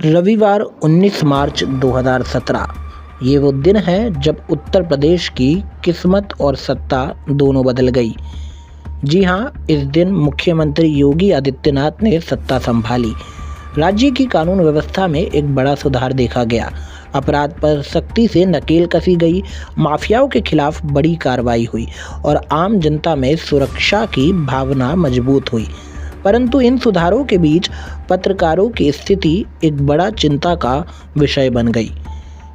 रविवार 19 मार्च 2017 ये वो दिन है जब उत्तर प्रदेश की किस्मत और सत्ता दोनों बदल गई। जी हाँ, इस दिन मुख्यमंत्री योगी आदित्यनाथ ने सत्ता संभाली। राज्य की कानून व्यवस्था में एक बड़ा सुधार देखा गया। अपराध पर सख्ती से नकेल कसी गई, माफियाओं के खिलाफ बड़ी कार्रवाई हुई और आम जनता में सुरक्षा की भावना मजबूत हुई। परंतु इन सुधारों के बीच पत्रकारों की स्थिति एक बड़ा चिंता का विषय बन गई।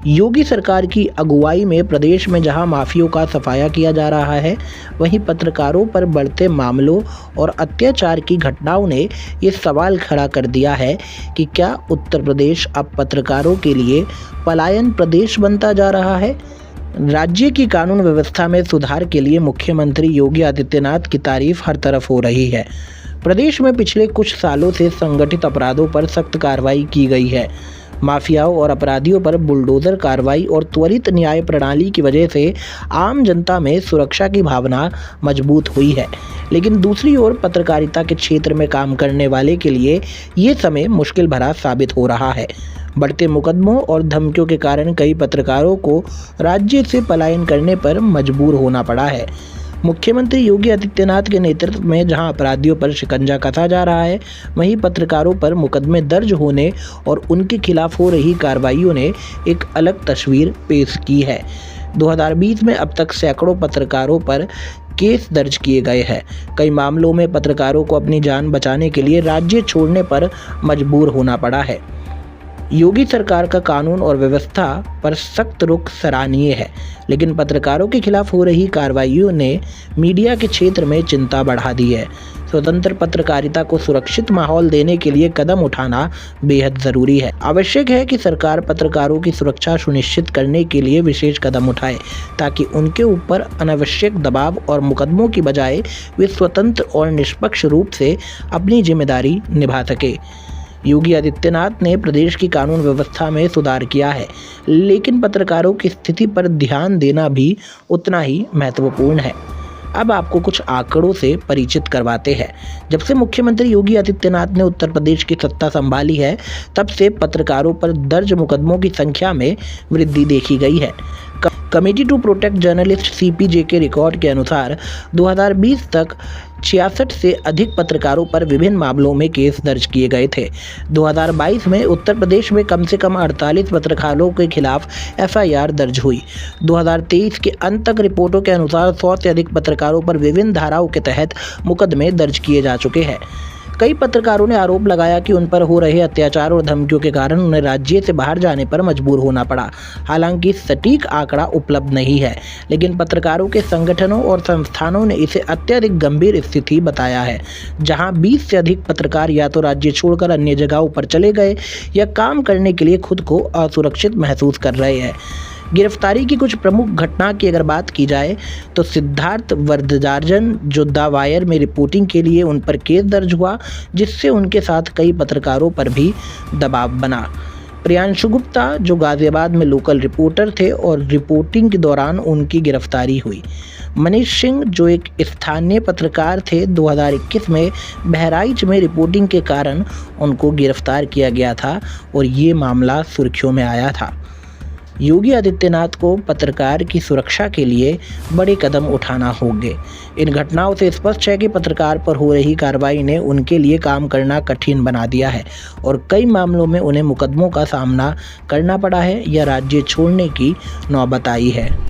योगी सरकार की अगुवाई में प्रदेश में जहां माफियाओं का सफाया किया जा रहा है, वहीं पत्रकारों पर बढ़ते मामलों और अत्याचार की घटनाओं ने ये सवाल खड़ा कर दिया है कि क्या उत्तर प्रदेश अब पत्रकारों के लिए पलायन प्रदेश बनता जा रहा है। राज्य की कानून व्यवस्था में सुधार के लिए मुख्यमंत्री योगी आदित्यनाथ की तारीफ हर तरफ हो रही है। प्रदेश में पिछले कुछ सालों से संगठित अपराधों पर सख्त कार्रवाई की गई है। माफियाओं और अपराधियों पर बुलडोजर कार्रवाई और त्वरित न्याय प्रणाली की वजह से आम जनता में सुरक्षा की भावना मजबूत हुई है। लेकिन दूसरी ओर पत्रकारिता के क्षेत्र में काम करने वाले के लिए ये समय मुश्किल भरा साबित हो रहा है। बढ़ते मुकदमों और धमकियों के कारण कई पत्रकारों को राज्य से पलायन करने पर मजबूर होना पड़ा है। मुख्यमंत्री योगी आदित्यनाथ के नेतृत्व में जहां अपराधियों पर शिकंजा कसा जा रहा है, वहीं पत्रकारों पर मुकदमे दर्ज होने और उनके खिलाफ हो रही कार्रवाइयों ने एक अलग तस्वीर पेश की है। 2020 में अब तक सैकड़ों पत्रकारों पर केस दर्ज किए गए हैं। कई मामलों में पत्रकारों को अपनी जान बचाने के लिए राज्य छोड़ने पर मजबूर होना पड़ा है। योगी सरकार का कानून और व्यवस्था पर सख्त रुख सराहनीय है, लेकिन पत्रकारों के खिलाफ हो रही कार्रवाइयों ने मीडिया के क्षेत्र में चिंता बढ़ा दी है। स्वतंत्र पत्रकारिता को सुरक्षित माहौल देने के लिए कदम उठाना बेहद ज़रूरी है। आवश्यक है कि सरकार पत्रकारों की सुरक्षा सुनिश्चित करने के लिए विशेष कदम उठाए, ताकि उनके ऊपर अनावश्यक दबाव और मुकदमों की बजाय वे स्वतंत्र और निष्पक्ष रूप से अपनी जिम्मेदारी निभा सके। योगी आदित्यनाथ ने प्रदेश की कानून व्यवस्था में सुधार किया है, लेकिन पत्रकारों की स्थिति पर ध्यान देना भी उतना ही महत्वपूर्ण है। अब आपको कुछ आंकड़ों से परिचित करवाते हैं। जब से मुख्यमंत्री योगी आदित्यनाथ ने उत्तर प्रदेश की सत्ता संभाली है, तब से पत्रकारों पर दर्ज मुकदमों की संख्या में वृद्धि देखी गई है। Committee to protect journalist CPJ के रिकॉर्ड के अनुसार 2020 तक 66 से अधिक पत्रकारों पर विभिन्न मामलों में केस दर्ज किए गए थे। 2022 में उत्तर प्रदेश में कम से कम 48 पत्रकारों के खिलाफ FIR दर्ज हुई। 2023 के अंत तक रिपोर्टों के अनुसार 100 से अधिक पत्रकारों पर विभिन्न धाराओं के तहत मुकदमे दर्ज किए जा चुके हैं। कई पत्रकारों ने आरोप लगाया कि उन पर हो रहे अत्याचार और धमकियों के कारण उन्हें राज्य से बाहर जाने पर मजबूर होना पड़ा। हालांकि सटीक आंकड़ा उपलब्ध नहीं है, लेकिन पत्रकारों के संगठनों और संस्थानों ने इसे अत्यधिक गंभीर स्थिति बताया है, जहां 20 से अधिक पत्रकार या तो राज्य छोड़कर अन्य जगहों पर चले गए या काम करने के लिए खुद को असुरक्षित महसूस कर रहे हैं। गिरफ्तारी की कुछ प्रमुख घटना की अगर बात की जाए तो सिद्धार्थ वरदराजन, जो द वायर में रिपोर्टिंग के लिए उन पर केस दर्ज हुआ, जिससे उनके साथ कई पत्रकारों पर भी दबाव बना। प्रियांशु गुप्ता, जो गाजियाबाद में लोकल रिपोर्टर थे और रिपोर्टिंग के दौरान उनकी गिरफ्तारी हुई। मनीष सिंह, जो एक स्थानीय पत्रकार थे, 2021 में बहराइच में रिपोर्टिंग के कारण उनको गिरफ्तार किया गया था और ये मामला सुर्खियों में आया था। योगी आदित्यनाथ को पत्रकार की सुरक्षा के लिए बड़े कदम उठाना होंगे। इन घटनाओं से स्पष्ट है कि पत्रकार पर हो रही कार्रवाई ने उनके लिए काम करना कठिन बना दिया है और कई मामलों में उन्हें मुकदमों का सामना करना पड़ा है या राज्य छोड़ने की नौबत आई है।